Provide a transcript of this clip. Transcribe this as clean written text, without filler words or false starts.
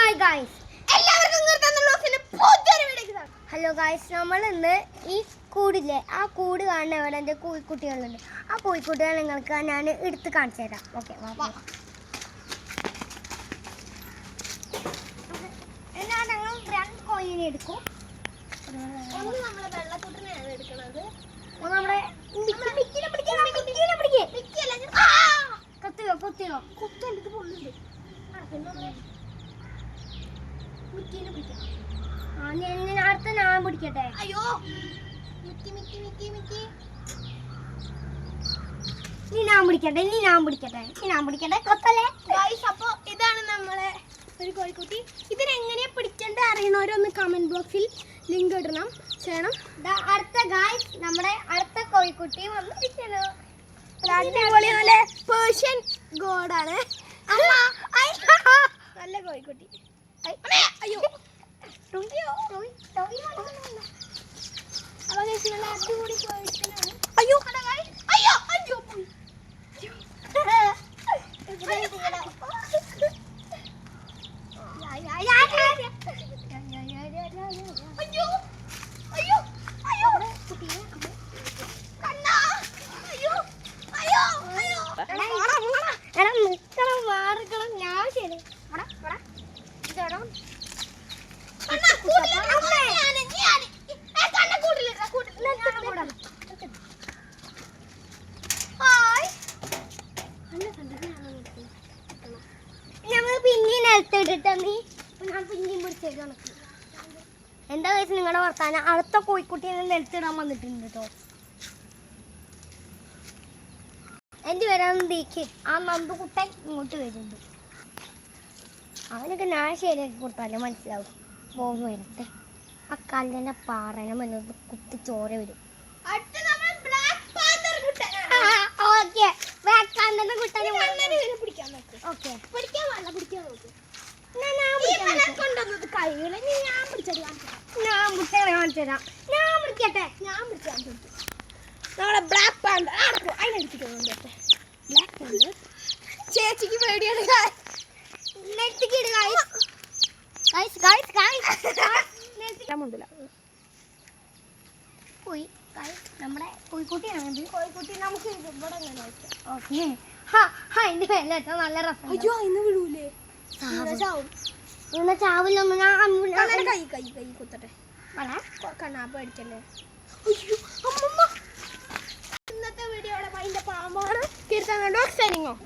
Hello guys, നമ്മൾ ഇന്ന് ഈ കൂടില്ലേ, ആ കൂട് കാണുന്ന ഇവിടെ എൻ്റെ കോഴിക്കുട്ടികളുണ്ട്. ആ കോഴിക്കുട്ടികൾ നിങ്ങൾക്ക് ഞാൻ എടുത്ത് കാണിച്ചു തരാം. ഓക്കെ, എന്നാൽ ഞങ്ങൾ 2 കോഴിനെ എടുക്കും. ഒന്ന് നമ്മളെ വെള്ളക്കുട്ടനെയാണ് എടുക്കുന്നത്. നമ്മുടെ കുത്തിയോ കുത്തെടുത്ത് പൊള്ളുണ്ട്. അടുത്ത ഞാൻ പിടിക്കട്ടെ. അയ്യോ, മിക്കി മിക്കി മിക്കി മിക്കി. ഇനി ഞാൻ പിടിക്കട്ടെ. കൊത്തല്ലേ ഗായ്സ്, അപ്പോൾ ഇതാണ് നമ്മളെ ഒരു കോഴിക്കുട്ടി. ഇതിനെങ്ങനെയാ പിടിക്കേണ്ടത് അറിയണവരൊന്ന് കമന്റ് ബോക്സിൽ ലിങ്ക് ഇടണം ചെയ്യണം. അടുത്ത ഗായ്സ്, നമ്മുടെ അടുത്ത കോഴിക്കുട്ടി വന്നിരിക്കുന്നു. അടിപൊളി നല്ല പേർഷ്യൻ ഗോഡാണ്. നല്ല കോഴിക്കുട്ടി. അയ്യോ, അടിപൊളി കോഴിക്കുട്ടിയാണ്. അയ്യോ അയ്യോ അയ്യോ പോയി. അയ്യോ അയ്യോ അയ്യോ കണ്ണാ. അയ്യോ അയ്യോ അയ്യോ. എടാ നിക്കണം, മാറിക്കണം. ഞാൻ ശരി ഞമ്മള് പിന്നെ നിലത്തിട്ടിട്ട് ഞാൻ പിന്നെയും പിടിച്ചേക്ക് കണക്ക്. എന്താ വെച്ചാൽ നിങ്ങളുടെ വർത്താനം, അടുത്ത കോഴിക്കുട്ടിയെ നിലത്തിടാൻ വന്നിട്ടുണ്ട് കേട്ടോ. എൻ്റെ വരാൻ ദീക്ക് ആ നന്ദുകുട്ടൻ ഇങ്ങോട്ട് വരുന്നുണ്ട്. അവനൊക്കെ ഞാൻ ശരിയാക്കി കൊടുത്താലേ മനസ്സിലാവും. പോകും വരട്ടെ. ആ കല്ലിനെ പാറണം എന്നത് കുത്തി ചോര വരും. നമ്മളെ ബ്ലാക്ക് പാന്തർ അതിനെടുത്തിട്ട് ചേച്ചിക്ക് പേടിയാണ്. നമ്മുടെ കോഴിക്കുട്ടിയാണ്. കോഴിക്കുട്ടി നമുക്ക് ഇവിടെ ഇങ്ങനെ വെക്കാം. ഓക്കെ, അതിന്റെ പേര് നല്ല രസം. അയ്യോ, ഇന്ന് വിടൂലേ? ഇന്ന് ചാവില്ലൊന്നും ഞാൻ കൈ കൈ കൈ കുത്തട്ടെ. കണ്ണാ പേടിക്കല്ലേ. ഇന്നത്തെ വീഡിയോയുടെ അതിന്റെ പാമ്പാണ്. തീർച്ചയായും സൈനിങ് ഓഫ്.